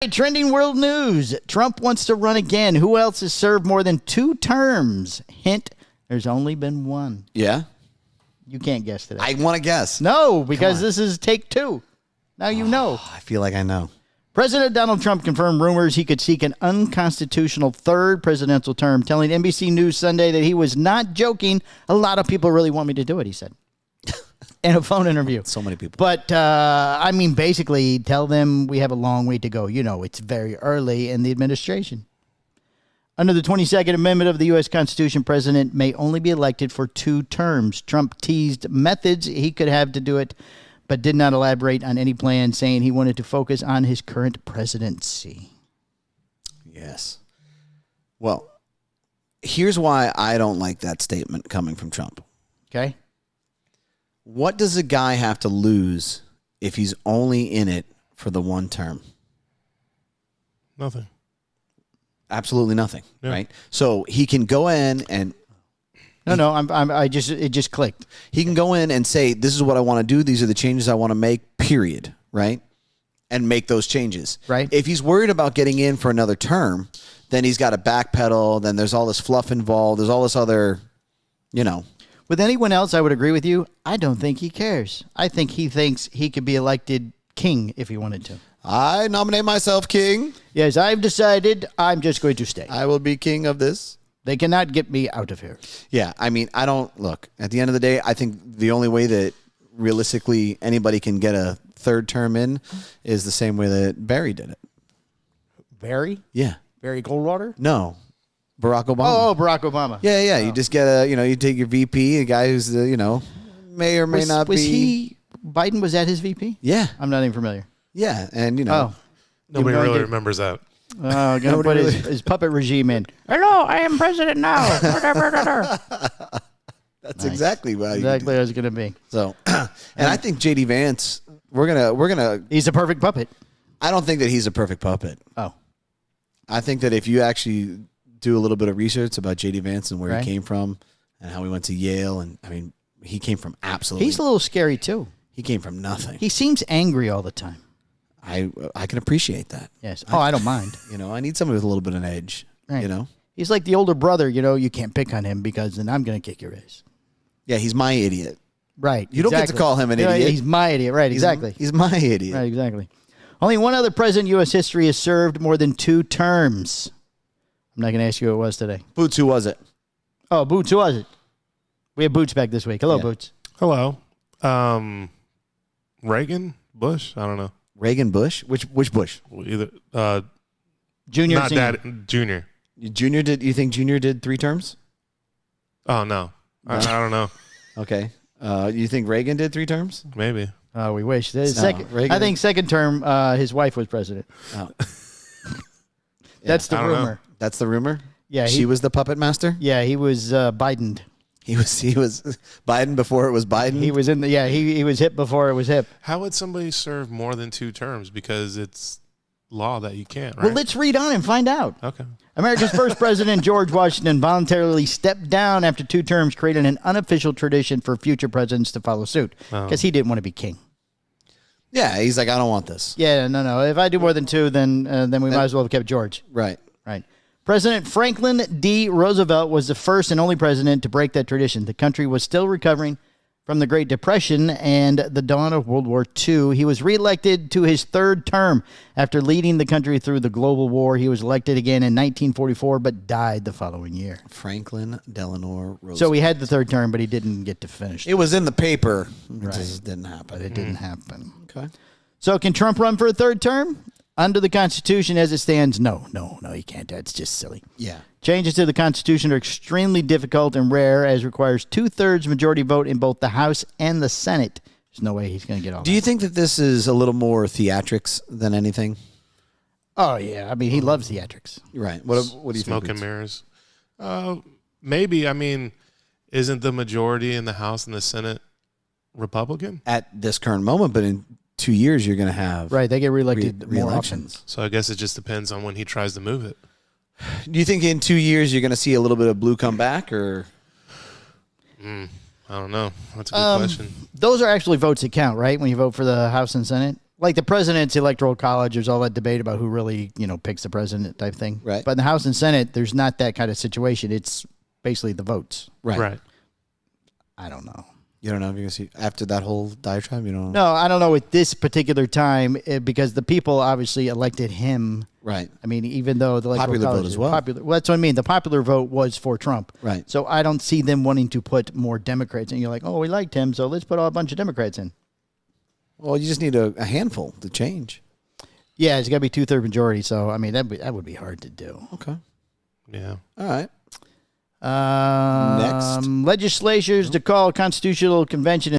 Trending world news. Trump wants to run again. Who else has served more than 2 terms? Hint, there's only been one. Yeah? You can't guess today. I want to guess. No, because this is take 2. Now you know. I feel like I know. President Donald Trump confirmed rumors he could seek an unconstitutional 3rd presidential term, telling NBC News Sunday that he was not joking. A lot of people really want me to do it, he said. In a phone interview. So many people. But, basically, tell them we have a long way to go. You know, it's very early in the administration. Under the 22nd Amendment of the U.S. Constitution, President may only be elected for 2 terms. Trump teased methods he could have to do it, but did not elaborate on any plan, saying he wanted to focus on his current presidency. Yes. Well, here's why I don't like that statement coming from Trump. Okay? What does a guy have to lose if he's only in it for the 1 term? Nothing. Absolutely nothing, Yeah. right? So he can go in and It just clicked. he can go in and say, this is what I want to do. These are the changes I want to make, period, right? And make those changes. Right. If he's worried about getting in for another term, then he's got to backpedal. Then there's all this fluff involved. There's all this other, With anyone else, I would agree with you. I don't think he cares. I think he thinks he could be elected king if he wanted to. I nominate myself king. Yes, I've decided I'm just going to stay. I will be king of this. They cannot get me out of here. Yeah, I mean, I don't look. At the end of the day, I think the only way that realistically anybody can get a 3rd term in is the same way that Barry did it. Barry? Yeah. Barry Goldwater? No. Barack Obama. Oh, Barack Obama. Yeah. You just get you take your VP, a guy who's may or may not be. Biden was at his VP? Yeah. I'm not even familiar. Yeah, and Nobody really remembers that. Oh, going to put his puppet regime in. Hello, I am president now. That's exactly what Exactly what it's going to be. So, and I think JD Vance, we're gonna. He's a perfect puppet. I don't think that he's a perfect puppet. Oh. I think that if you actually do a little bit of research about JD Vance and where he came from and how he went to Yale, and I mean, he came from absolutely. He's a little scary too. He came from nothing. He seems angry all the time. I can appreciate that. Yes. Oh, I don't mind. I need somebody with a little bit of an edge. Right. He's like the older brother. You can't pick on him because then I'm going to kick your ass. Yeah, he's my idiot. Right. You don't get to call him an idiot. He's my idiot. Right. Exactly. He's my idiot. Right. Exactly. Only one other president in U.S. history has served more than 2 terms. I'm not going to ask you who it was today. Boots, who was it? Oh, Boots, who was it? We have Boots back this week. Hello, Boots. Hello. Reagan? Bush? I don't know. Reagan, Bush? Which Bush? Either Junior. not dad. Junior. Junior did. You think Junior did 3 terms? Oh no. I don't know. Okay. You think Reagan did 3 terms? Maybe. We wish. Reagan. I think second term, his wife was president. Oh. That's the I don't know. rumor. That's the rumor. Yeah, she was the puppet master. Yeah, he was Biden. He was Biden before it was Biden. He was in the he was hip before it was hip. How would somebody serve more than 2 terms? Because it's law that you can't, right? Well, let's read on and find out. Okay. America's first president, George Washington, voluntarily stepped down after 2 terms, creating an unofficial tradition for future presidents to follow suit because he didn't want to be king. Yeah, he's like, I don't want this. Yeah, no. If I do more than 2, then we might as well have kept George. Right. President Franklin D. Roosevelt was the first and only president to break that tradition. The country was still recovering from the Great Depression and the dawn of World War II. He was reelected to his 3rd term after leading the country through the global war. He was elected again in 1944, but died the following year. Franklin Delano Roosevelt. So he had the 3rd term, but he didn't get to finish. It was in the paper. It just didn't happen. But it didn't happen. Okay. So can Trump run for a 3rd term? Under the Constitution as it stands, no, he can't. That's just silly. Yeah. Changes to the Constitution are extremely difficult and rare, as requires 2/3 majority vote in both the House and the Senate. There's no way he's going to get all Do you think that this is a little more theatrics than anything? Oh, yeah. I mean, he loves theatrics. Right. What do you think? Smoke and mirrors. Maybe. I mean, isn't the majority in the House and the Senate Republican? At this current moment, but in 2 years, you're going to have Right. They get reelected more often. re-elections. So I guess it just depends on when he tries to move it. Do you think in 2 years you're going to see a little bit of blue come back, or? I don't know. That's a good question. Those are actually votes that count, right? When you vote for the House and Senate. like the president's electoral college, there's all that debate about who really, picks the president type thing. Right. But in the House and Senate, there's not that kind of situation. It's basically the votes. Right. I don't know. You don't know if you're going to see after that whole diatribe? You don't know? No, I don't know at this particular time because the people obviously elected him. Right. I mean, even though the electoral Popular college vote as is well. Popular, well, that's what I mean. The popular vote was for Trump. Right. So I don't see them wanting to put more Democrats in. You're like, oh, we liked him, so let's put a bunch of Democrats in. Well, you just need a handful to change. Yeah, it's got to be 2/3 majority. So, I mean, that would be hard to do. Okay. Yeah. All right. Next. Legislatures to call a constitutional convention